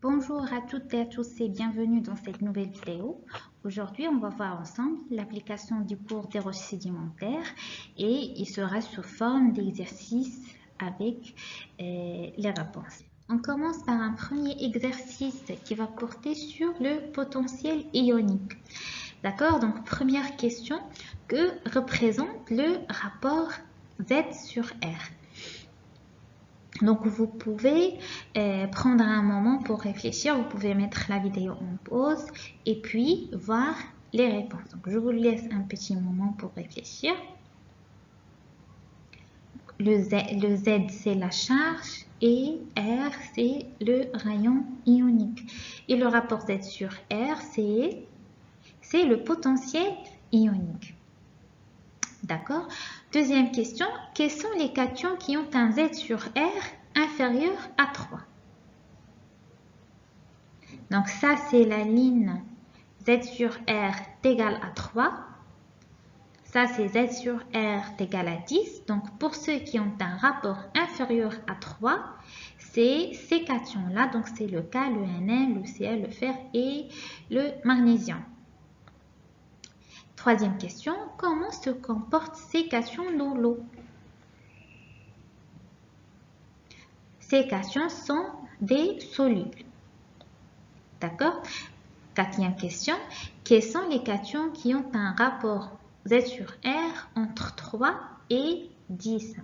Bonjour à toutes et à tous et bienvenue dans cette nouvelle vidéo. Aujourd'hui, on va voir ensemble l'application du cours des roches sédimentaires et il sera sous forme d'exercice avec les réponses. On commence par un premier exercice qui va porter sur le potentiel ionique. D'accord? Donc, première question, que représente le rapport Z sur R? Donc, vous pouvez prendre un moment pour réfléchir. Vous pouvez mettre la vidéo en pause et puis voir les réponses. Donc, je vous laisse un petit moment pour réfléchir. Le Z, c'est la charge et R, c'est le rayon ionique. Et le rapport Z sur R, c'est le potentiel ionique. D'accord? Deuxième question, quels sont les cations qui ont un Z sur R inférieur à 3? Donc ça, c'est la ligne Z sur R égale à 3. Ça, c'est Z sur R égale à 10. Donc pour ceux qui ont un rapport inférieur à 3, c'est ces cations-là. Donc c'est le K, le Nn, le Cl, le fer et le magnésium. Troisième question, comment se comportent ces cations dans l'eau? Ces cations sont des solubles. D'accord? Quatrième question, quels sont les cations qui ont un rapport Z sur R entre 3 et 10?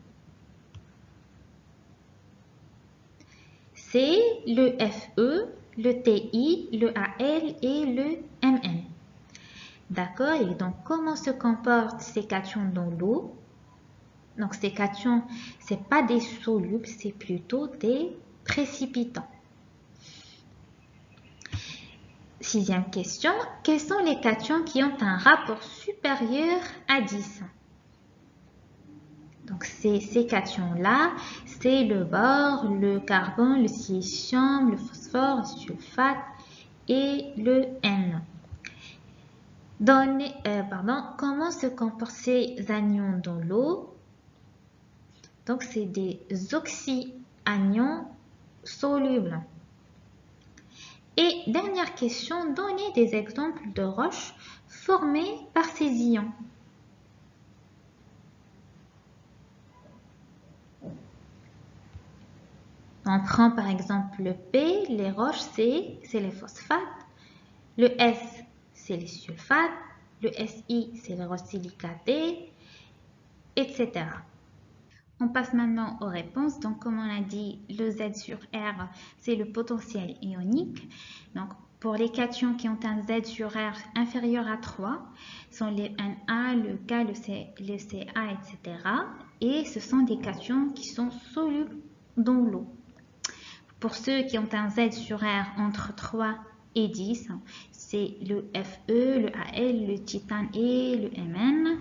C'est le Fe, le Ti, le Al et le Mn. D'accord? Et donc, comment se comportent ces cations dans l'eau? Donc, ces cations, ce n'est pas des solubles, c'est plutôt des précipitants. Sixième question, quels sont les cations qui ont un rapport supérieur à 10? Donc, ces cations-là, c'est le bore, le carbone, le silicium, le phosphore, le sulfate et le N. Comment se comportent ces anions dans l'eau? Donc, c'est des oxyanions solubles. Et dernière question, donnez des exemples de roches formées par ces ions. On prend par exemple le P, les roches, c'est les phosphates. Le S, c'est les sulfates. Le Si, c'est les roches silicatées, etc. On passe maintenant aux réponses. Donc, comme on a dit, le Z sur R, c'est le potentiel ionique. Donc, pour les cations qui ont un Z sur R inférieur à 3, sont les Na, le K, le Ca, etc. Et ce sont des cations qui sont solubles dans l'eau. Pour ceux qui ont un Z sur R entre 3 et 10, c'est le Fe, le Al, le titane et le Mn.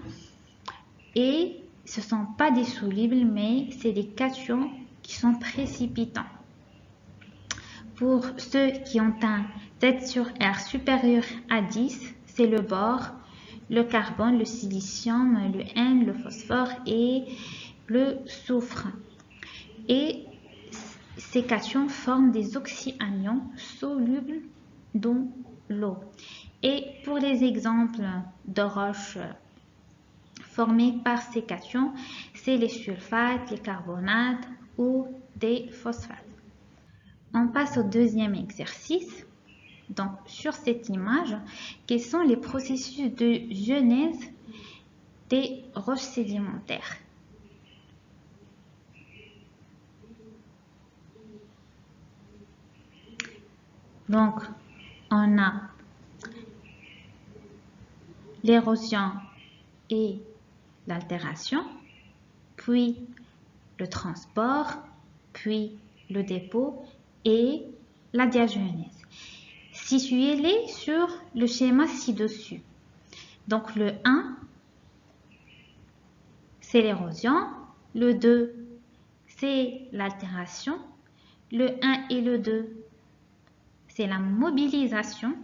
Et ce ne sont pas des solubles, mais c'est des cations qui sont précipitants. Pour ceux qui ont un Z sur R supérieur à 10, c'est le bore, le carbone, le silicium, le N, le phosphore et le soufre. Et ces cations forment des oxyanions solubles dans l'eau. Et pour les exemples de roches formées par ces cations, c'est les sulfates, les carbonates ou des phosphates. On passe au deuxième exercice. Donc, sur cette image, quels sont les processus de genèse des roches sédimentaires? Donc, on a l'érosion et l'altération, puis le transport, puis le dépôt et la diagenèse. Situez-les sur le schéma ci-dessus. Donc, le 1, c'est l'érosion. Le 2, c'est l'altération. Le 1 et le 2, c'est la mobilisation.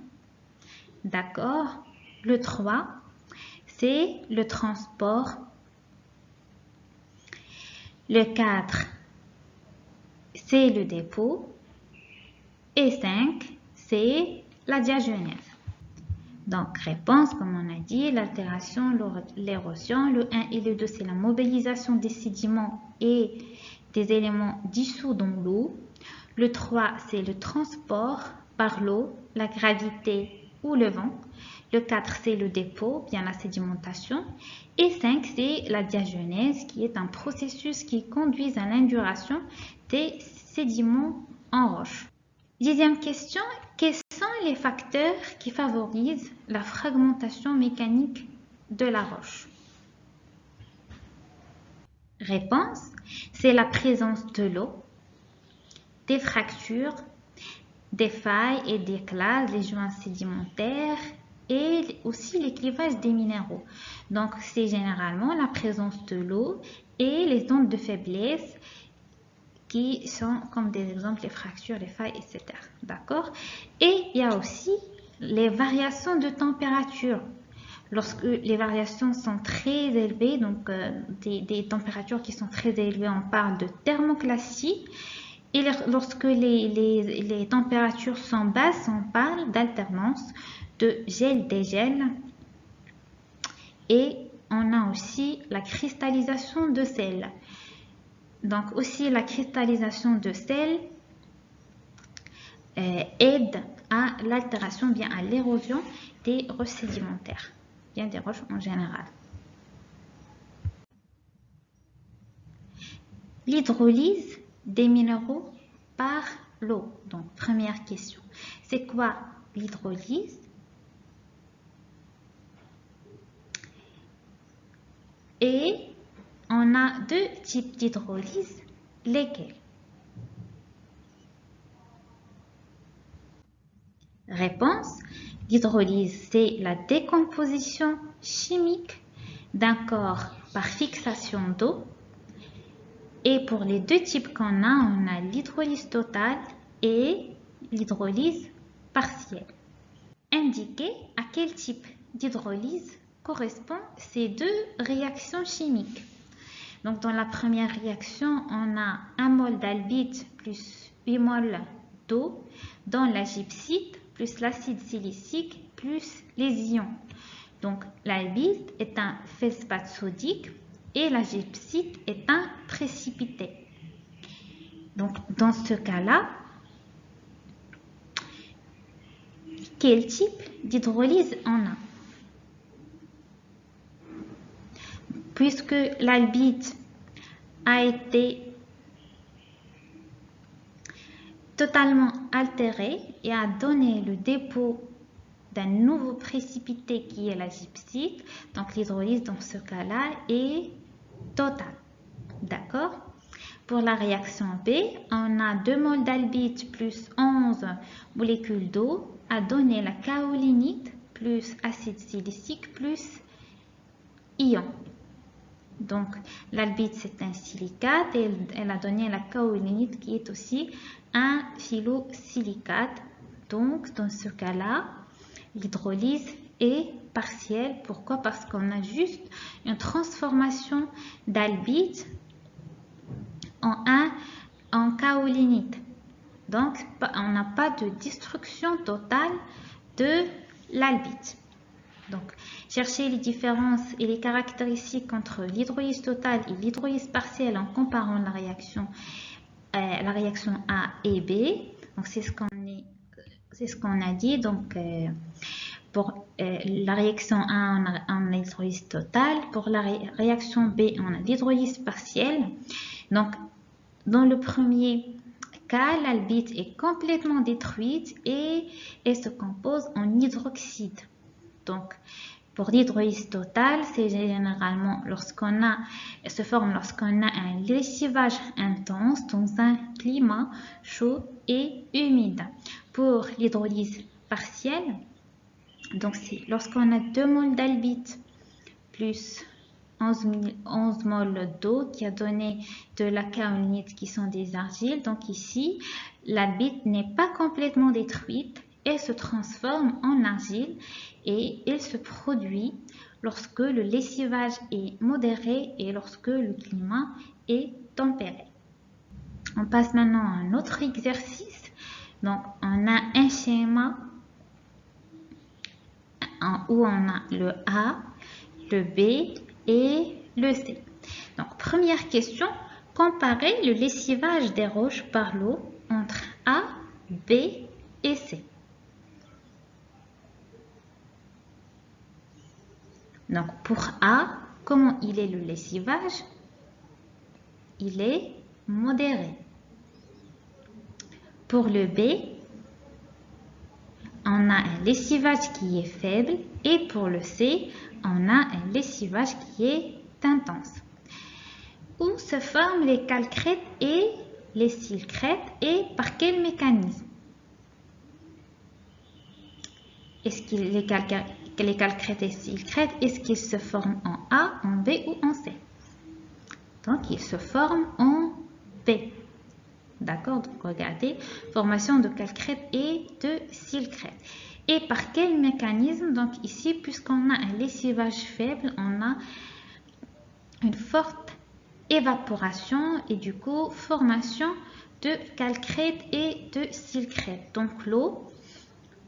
D'accord. Le 3, c'est le transport. Le 4, c'est le dépôt. et 5, c'est la diagenèse. Donc, réponse, comme on a dit, l'altération, l'érosion. Le 1 et le 2, c'est la mobilisation des sédiments et des éléments dissous dans l'eau. Le 3, c'est le transport par l'eau, la gravité ou le vent. Le 4, c'est le dépôt, bien la sédimentation. Et 5, c'est la diagenèse, qui est un processus qui conduit à l'induration des sédiments en roche. 10e question, quels sont les facteurs qui favorisent la fragmentation mécanique de la roche? Réponse, c'est la présence de l'eau, des fractures, des failles et des classes, les joints sédimentaires et aussi les clivages des minéraux. Donc, c'est généralement la présence de l'eau et les ondes de faiblesse qui sont comme des exemples, les fractures, les failles, etc. D'accord? Et il y a aussi les variations de température. Lorsque les variations sont très élevées, donc des températures qui sont très élevées, on parle de thermoclastie. Et lorsque les températures sont basses, on parle d'alternance de gel-dégel. Et on a aussi la cristallisation de sel. Donc aussi la cristallisation de sel aide à l'altération, bien à l'érosion des roches sédimentaires, bien des roches en général. L'hydrolyse des minéraux par l'eau. Donc première question, c'est quoi l'hydrolyse? Et on a deux types d'hydrolyse, lesquels? Réponse, l'hydrolyse, c'est la décomposition chimique d'un corps par fixation d'eau. Et pour les deux types qu'on a, on a l'hydrolyse totale et l'hydrolyse partielle. Indiquez à quel type d'hydrolyse correspondent ces deux réactions chimiques. Donc dans la première réaction, on a 1 mol d'albite plus 8 mol d'eau dans la gypsite plus l'acide silicique plus les ions. Donc l'albite est un feldspath sodique et la gypsite est un précipité. Donc dans ce cas-là, quel type d'hydrolyse on a? Puisque l'albite a été totalement altéré et a donné le dépôt d'un nouveau précipité qui est la gypsite, donc l'hydrolyse dans ce cas-là est totale. D'accord? Pour la réaction B, on a 2 mol d'albite plus 11 molécules d'eau a donné la kaolinite plus acide silicique plus ion. Donc l'albite c'est un silicate et elle a donné la kaolinite qui est aussi un phyllosilicate. Donc dans ce cas-là, l'hydrolyse est partielle. Pourquoi? Parce qu'on a juste une transformation d'albite en kaolinite. Donc on n'a pas de destruction totale de l'albite. Donc, chercher les différences et les caractéristiques entre l'hydrolyse totale et l'hydrolyse partielle en comparant la réaction A et B. Donc, c'est ce qu'on a dit. Donc, pour la réaction A, on a l'hydrolyse totale. Pour la réaction B, on a l'hydrolyse partielle. Donc, dans le premier cas, l'albite est complètement détruite et elle se compose en hydroxyde. Donc, pour l'hydrolyse totale, c'est généralement elle se forme lorsqu'on a un lessivage intense dans un climat chaud et humide. Pour l'hydrolyse partielle, donc c'est lorsqu'on a 2 mol d'albite plus 11 mol d'eau qui a donné de la kaolinite qui sont des argiles. Donc ici, l'albite n'est pas complètement détruite. Elle se transforme en argile et elle se produit lorsque le lessivage est modéré et lorsque le climat est tempéré. On passe maintenant à un autre exercice. Donc, on a un schéma où on a le A, le B et le C. Donc, première question, comparer le lessivage des roches par l'eau entre A, B et C. Donc, pour A, comment il est le lessivage? Il est modéré. Pour le B, on a un lessivage qui est faible et pour le C, on a un lessivage qui est intense. Où se forment les calcrètes et les silcrètes et par quel mécanisme? Est-ce que les calcrètes et silcrètes, est-ce qu'ils se forment en A, en B ou en C? Donc, ils se forment en B. D'accord? Donc, regardez, formation de calcrète et de silcrète. Et par quel mécanisme? Donc, ici, puisqu'on a un lessivage faible, on a une forte évaporation et du coup, formation de calcrète et de silcrète. Donc, l'eau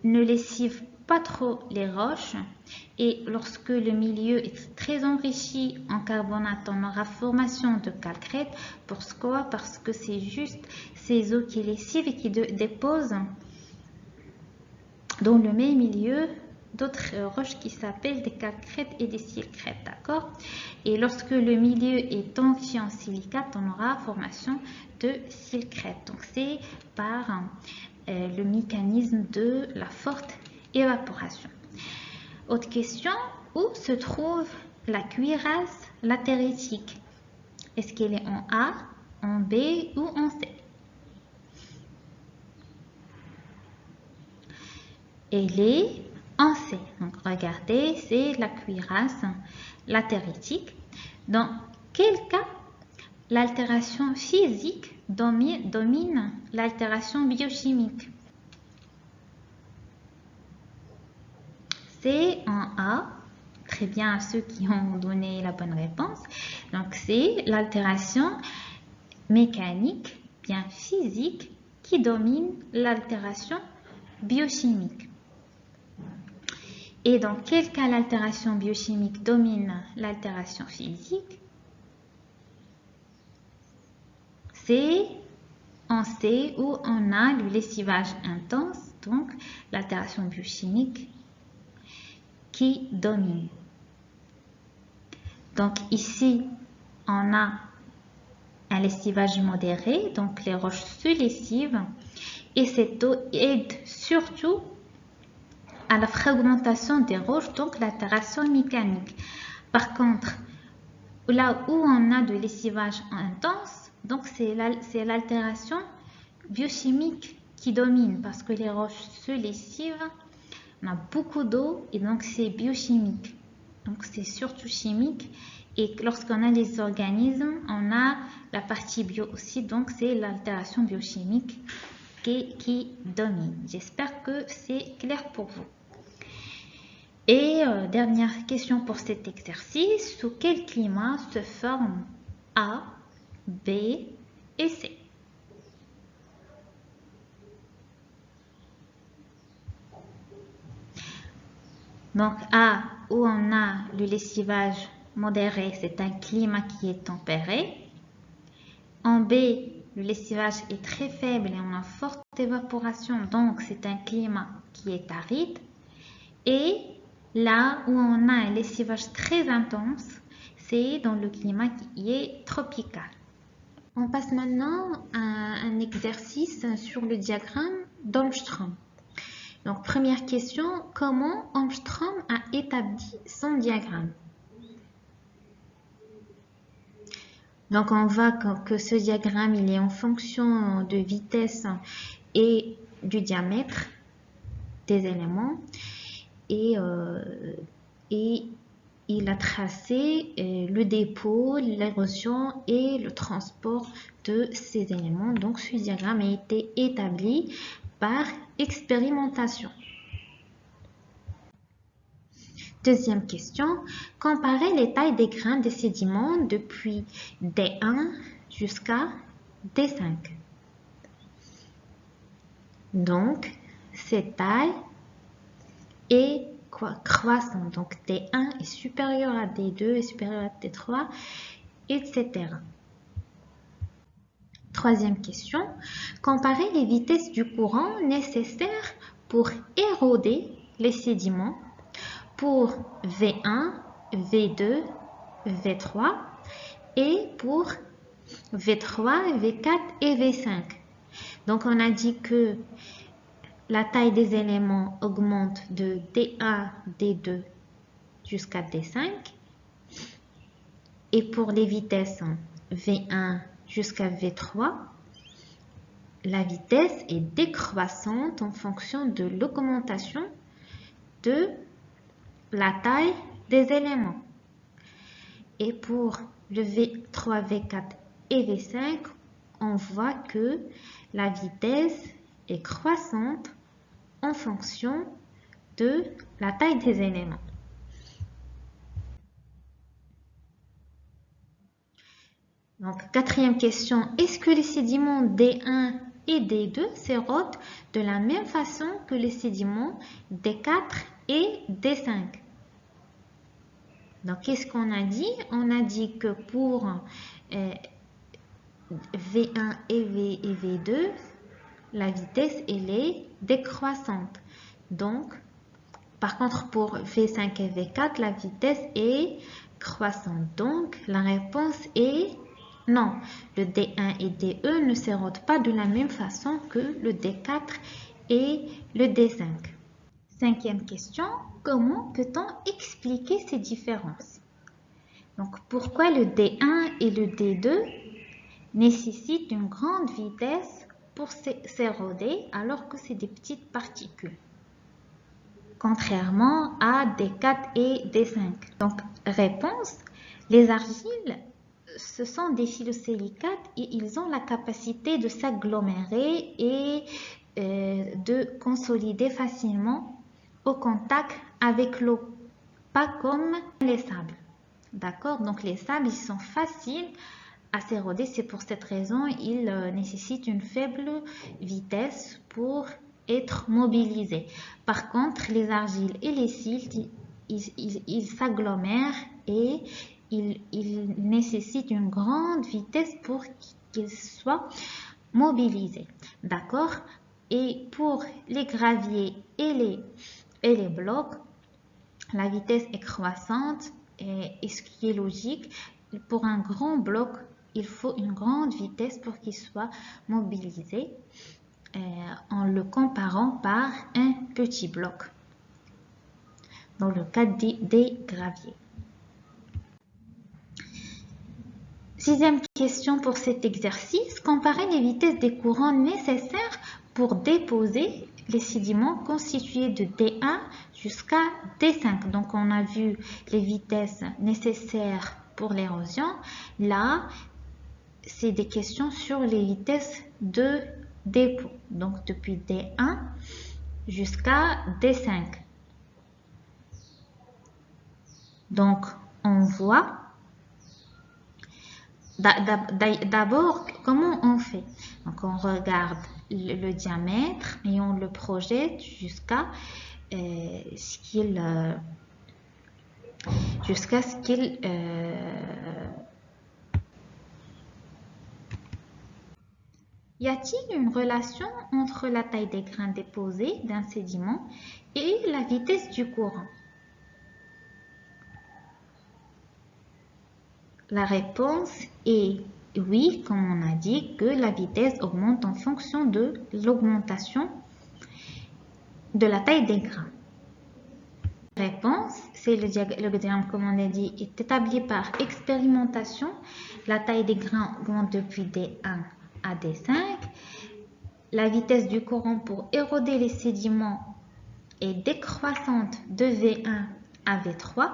ne lessive pas trop les roches et lorsque le milieu est très enrichi en carbonate, on aura formation de calcrète. Pourquoi? Parce que c'est juste ces eaux qui lessivent et qui déposent dans le même milieu d'autres roches qui s'appellent des calcrètes et des silcrètes, d'accord? Et lorsque le milieu est enrichi en silicate, on aura formation de silcrète. Donc c'est par le mécanisme de la forte évaporation. Autre question, où se trouve la cuirasse latéritique? Est-ce qu'elle est en A, en B ou en C? Elle est en C. Donc regardez, c'est la cuirasse latéritique. Dans quel cas l'altération physique domine l'altération biochimique? C'est en A. Très bien à ceux qui ont donné la bonne réponse. Donc c'est l'altération mécanique, bien physique, qui domine l'altération biochimique. Et dans quel cas l'altération biochimique domine l'altération physique? C'est en C où on a le lessivage intense, donc l'altération biochimique qui domine. Donc ici, on a un lessivage modéré, donc les roches se lessivent et cette eau aide surtout à la fragmentation des roches, donc l'altération mécanique. Par contre, là où on a de lessivage intense, donc c'est l'altération biochimique qui domine parce que les roches se lessivent, on a beaucoup d'eau et donc c'est biochimique. Donc c'est surtout chimique et lorsqu'on a les organismes, on a la partie bio aussi, donc c'est l'altération biochimique qui domine. J'espère que c'est clair pour vous. Et dernière question pour cet exercice, sous quel climat se forment A, B et C? Donc A, où on a le lessivage modéré, c'est un climat qui est tempéré. En B, le lessivage est très faible et on a forte évaporation, donc c'est un climat qui est aride. Et là où on a un lessivage très intense, c'est dans le climat qui est tropical. On passe maintenant à un exercice sur le diagramme d'Holmström. Donc, première question, comment Holmström a établi son diagramme? Donc, on voit que ce diagramme, il est en fonction de vitesse et du diamètre des éléments. Et il a tracé le dépôt, l'érosion et le transport de ces éléments. Donc, ce diagramme a été établi par expérimentation. Deuxième question, comparez les tailles des grains des sédiments depuis D1 jusqu'à D5. Donc, cette taille est croissante. Donc, D1 est supérieur à D2, est supérieur à D3, etc. Troisième question. Comparez les vitesses du courant nécessaires pour éroder les sédiments pour V1, V2, V3 et pour V3, V4 et V5. Donc, on a dit que la taille des éléments augmente de D1, D2 jusqu'à D5. Et pour les vitesses V1 jusqu'à V3, la vitesse est décroissante en fonction de l'augmentation de la taille des éléments. Et pour le V3, V4 et V5, on voit que la vitesse est croissante en fonction de la taille des éléments. Donc, quatrième question, est-ce que les sédiments D1 et D2 s'érodent de la même façon que les sédiments D4 et D5? Donc, qu'est-ce qu'on a dit? On a dit que pour V1 et V2, la vitesse elle est décroissante. Donc, par contre, pour V5 et V4, la vitesse est croissante. Donc, la réponse est non. Le D1 et DE ne s'érodent pas de la même façon que le D4 et le D5. Cinquième question, comment peut-on expliquer ces différences? Donc, pourquoi le D1 et le D2 nécessitent une grande vitesse pour s'éroder alors que c'est des petites particules, contrairement à D4 et D5? Donc, réponse, les argiles, ce sont des phyllosilicates et ils ont la capacité de s'agglomérer et de consolider facilement au contact avec l'eau, pas comme les sables. D'accord? Donc, les sables, ils sont faciles à s'éroder. C'est pour cette raison ils nécessitent une faible vitesse pour être mobilisés. Par contre, les argiles et les siltes, ils s'agglomèrent et ils nécessitent une grande vitesse pour qu'ils soient mobilisés. D'accord? Et pour les graviers et les blocs, la vitesse est croissante et ce qui est logique. Pour un grand bloc, il faut une grande vitesse pour qu'il soit mobilisé en le comparant par un petit bloc dans le cas des graviers. Sixième question pour cet exercice, comparer les vitesses des courants nécessaires pour déposer les sédiments constitués de D1 jusqu'à D5. Donc, on a vu les vitesses nécessaires pour l'érosion. Là, c'est des questions sur les vitesses de dépôt. Donc, depuis D1 jusqu'à D5. Donc, on voit d'abord comment on fait. Donc, on regarde le diamètre et on le projette jusqu'à ce qu'il Y a-t-il une relation entre la taille des grains déposés d'un sédiment et la vitesse du courant? La réponse est oui, comme on a dit, que la vitesse augmente en fonction de l'augmentation de la taille des grains. La réponse, c'est le diagramme, comme on a dit, est établi par expérimentation. La taille des grains augmente depuis D1 à D5. La vitesse du courant pour éroder les sédiments est décroissante de V1 à V3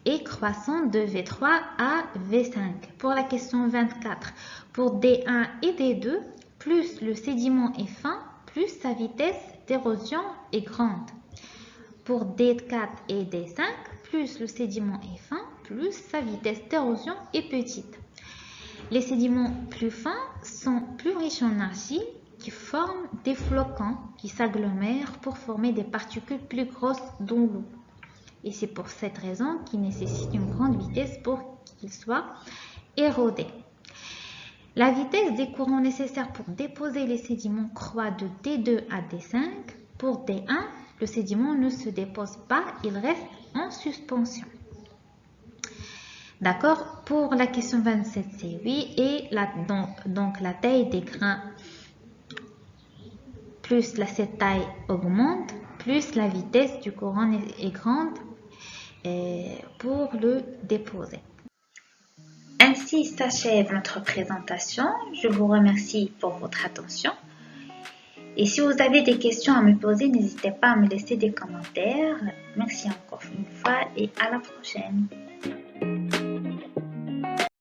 et croissante de V3 à V5. Pour la question 24, pour D1 et D2, plus le sédiment est fin, plus sa vitesse d'érosion est grande. Pour D4 et D5, plus le sédiment est fin, plus sa vitesse d'érosion est petite. Les sédiments plus fins sont plus riches en argile qui forment des flocons qui s'agglomèrent pour former des particules plus grosses dans l'eau. Et c'est pour cette raison qu'il nécessite une grande vitesse pour qu'ils soient érodés. La vitesse des courants nécessaires pour déposer les sédiments croît de D2 à D5. Pour D1, le sédiment ne se dépose pas, il reste en suspension. D'accord? Pour la question 27, c'est oui. Et donc la taille des grains, plus cette taille augmente, plus la vitesse du courant est grande pour le déposer. Ainsi s'achève notre présentation. Je vous remercie pour votre attention. Et si vous avez des questions à me poser, n'hésitez pas à me laisser des commentaires. Merci encore une fois et à la prochaine.